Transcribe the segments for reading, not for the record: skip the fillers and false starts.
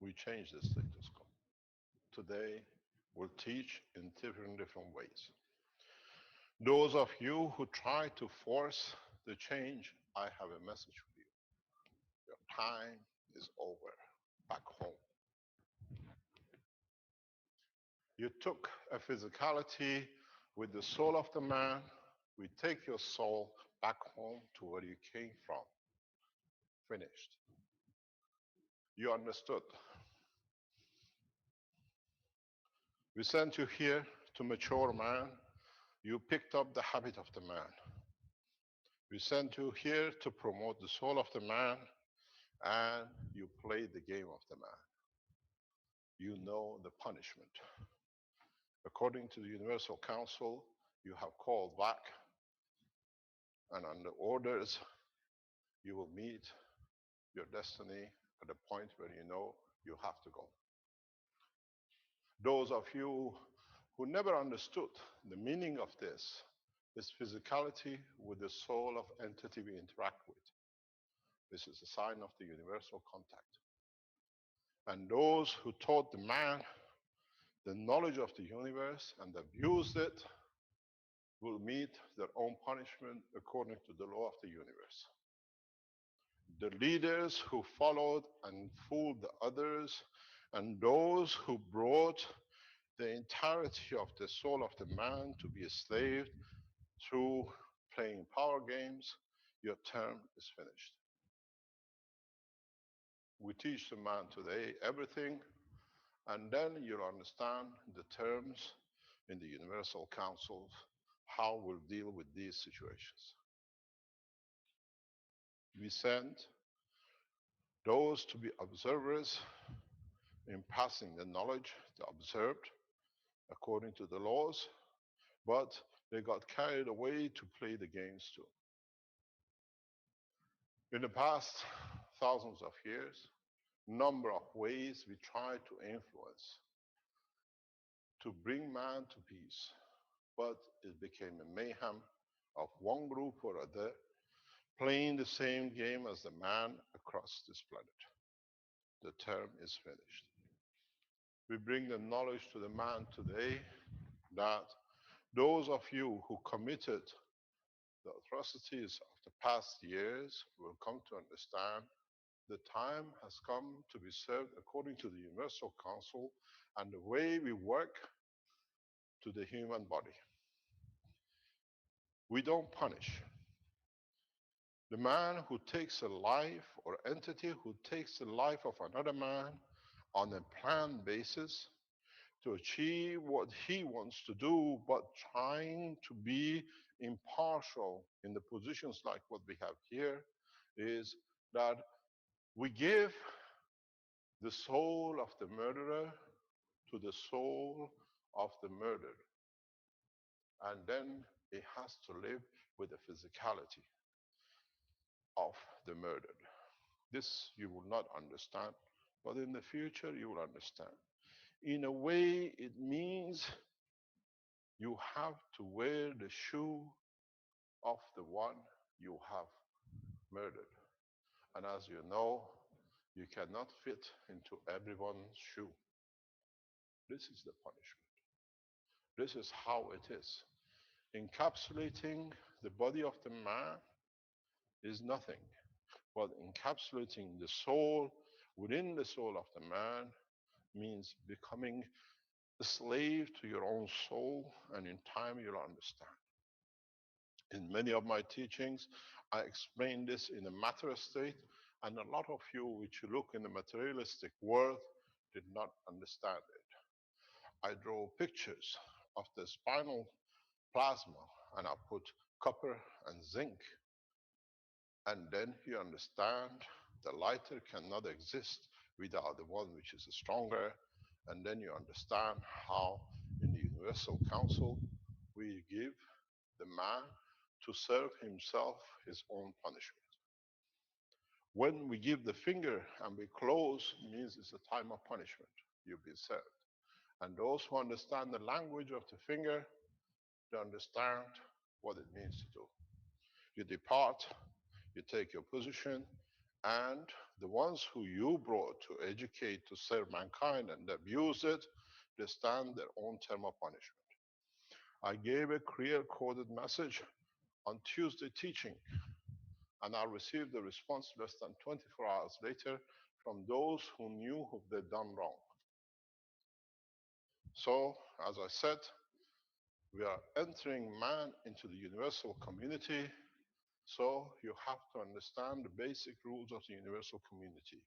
We change the status quo. Today, we'll teach in different ways. Those of you who try to force the change, I have a message for you. Your time is over. Back home. You took a physicality with the soul of the man. We take your soul back home to where you came from. Finished. You understood. We sent you here to mature man. You picked up the habit of the man. We sent you here to promote the soul of the man, and you played the game of the man. You know the punishment. According to the Universal Council, you have called back, and under orders, you will meet your destiny at a point where you know you have to go. Those of you who never understood the meaning of this physicality with the soul of entity we interact with. This is a sign of the universal contact. And those who taught the man the knowledge of the universe and abused it will meet their own punishment according to the law of the universe. The leaders who followed and fooled the others, and those who brought the entirety of the soul of the man to be a slave through playing power games, your term is finished. We teach the man today everything, and then you'll understand the terms in the Universal Council, how we'll deal with these situations. We send those to be observers in passing the knowledge they observed according to the laws, but they got carried away to play the games too. In the past thousands of years, number of ways we tried to influence to bring man to peace, but it became a mayhem of one group or other playing the same game as the man across this planet. The term is finished. We bring the knowledge to the man today that those of you who committed the atrocities of the past years will come to understand the time has come to be served according to the Universal Council and the way we work to the human body. We don't punish. The man who takes a life or entity who takes the life of another man on a planned basis to achieve what he wants to do, but trying to be impartial in the positions like what we have here, is that we give the soul of the murderer to the soul of the murdered. And then he has to live with the physicality of the murdered. This you will not understand, but in the future you will understand. In a way, it means you have to wear the shoe of the one you have murdered. And as you know, you cannot fit into everyone's shoe. This is the punishment. This is how it is. Encapsulating the body of the man is nothing, but encapsulating the soul within the soul of the man means becoming a slave to your own soul, and in time you'll understand. In many of my teachings, I explain this in a matter state, and a lot of you which you look in the materialistic world did not understand it. I draw pictures of the spinal plasma, and I put copper and zinc, and then you understand the lighter cannot exist without the one which is stronger, and then you understand how in the Universal Council we give the man to serve himself his own punishment. When we give the finger and we close, it means it's a time of punishment. You'll be served. And those who understand the language of the finger, they understand what it means to do. You depart, you take your position, and The ones who you brought to educate, to serve mankind, and abuse it, they stand their own term of punishment. I gave a clear coded message on Tuesday teaching, and I received a response less than 24 hours later from those who knew who they'd done wrong. So, as I said, we are entering man into the universal community, so you have to understand the basic rules of the universal community.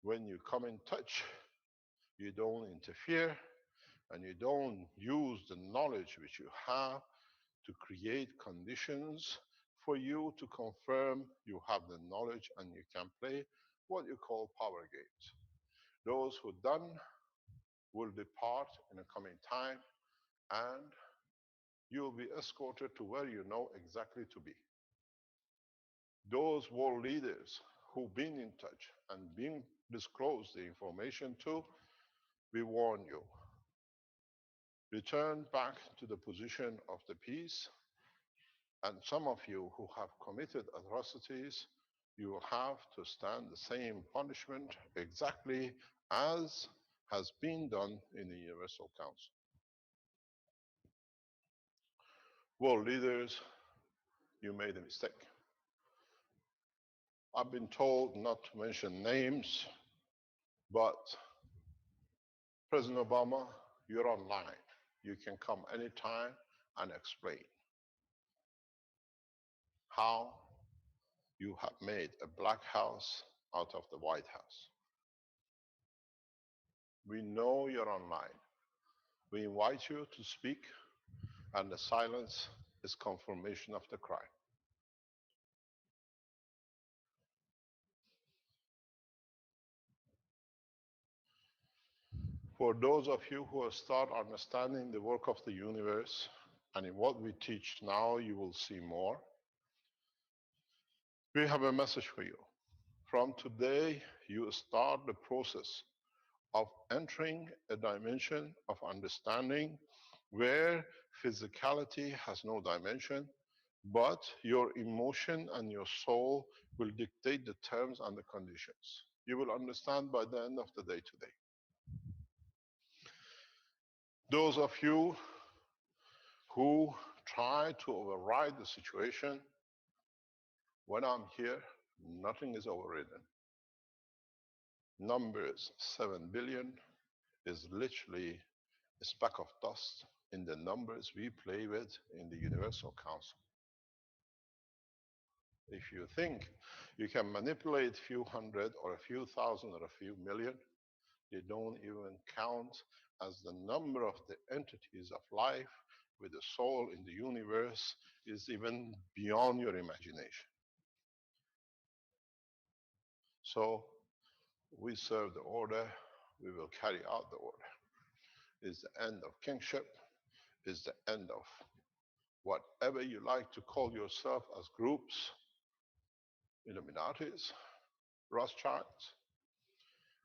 When you come in touch, you don't interfere and you don't use the knowledge which you have to create conditions for you to confirm you have the knowledge and you can play what you call power games. Those who done will depart in a coming time and you will be escorted to where you know exactly to be. Those world leaders who've been in touch and been disclosed the information to, we warn you. Return back to the position of the peace, and some of you who have committed atrocities, you will have to stand the same punishment exactly as has been done in the Universal Council. World leaders, you made a mistake. I've been told not to mention names, but President Obama, you're online. You can come anytime and explain how you have made a black house out of the White House. We know you're online. We invite you to speak, and the silence is confirmation of the crime. For those of you who have started understanding the work of the universe, and in what we teach now, you will see more. We have a message for you. From today, you start the process of entering a dimension of understanding where physicality has no dimension, but your emotion and your soul will dictate the terms and the conditions. You will understand by the end of the day today. Those of you who try to override the situation, when I'm here, nothing is overridden. Numbers 7 billion is literally a speck of dust in the numbers we play with in the Universal Council. If you think you can manipulate a few hundred or a few thousand or a few million, they don't even count as the number of the entities of life with the soul in the universe is even beyond your imagination. So we serve the order, we will carry out the order. Is the end of kingship, is the end of whatever you like to call yourself as groups, Illuminatis, Rothschilds,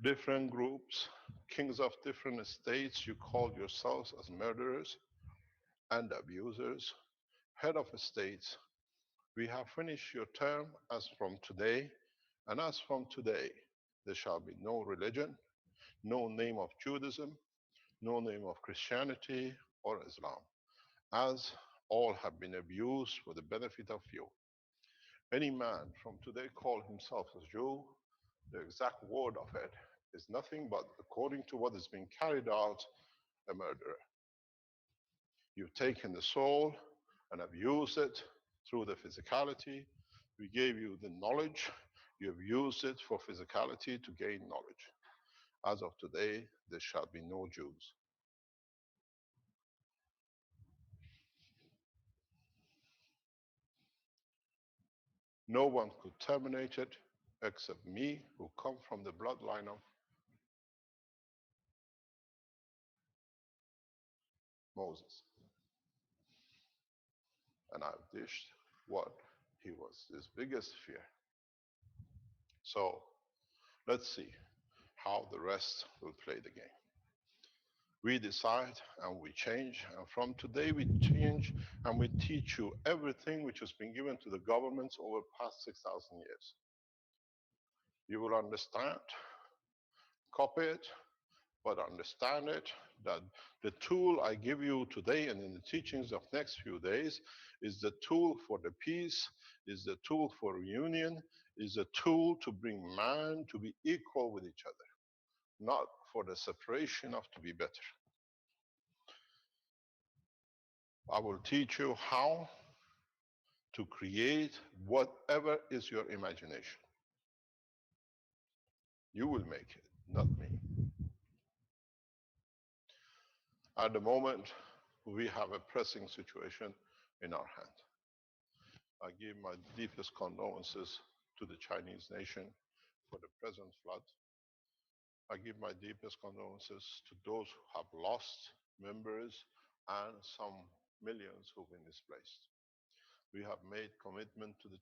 different groups, kings of different estates, you call yourselves as murderers and abusers, head of estates. We have finished your term as from today, and as from today, there shall be no religion, no name of Judaism, no name of Christianity or Islam, as all have been abused for the benefit of few. Any man from today call himself a Jew, the exact word of it is nothing but, according to what is being carried out, a murderer. You've taken the soul and abused it through the physicality. We gave you the knowledge. You have used it for physicality to gain knowledge. As of today, there shall be no Jews. No one could terminate it except me, who come from the bloodline of Moses. And I've dished what he was his biggest fear. So let's see how the rest will play the game. We decide and we change, and from today we change and we teach you everything which has been given to the governments over past 6,000 years. You will understand, copy it, but understand it that the tool I give you today and in the teachings of next few days is the tool for the peace, is the tool for reunion, is a tool to bring man to be equal with each other, not for the separation of to be better. I will teach you how to create whatever is your imagination. You will make it, not me. At the moment, we have a pressing situation in our hand. I give my deepest condolences to the Chinese nation for the present flood. I give my deepest condolences to those who have lost members and some millions who've been displaced. We have made commitment to the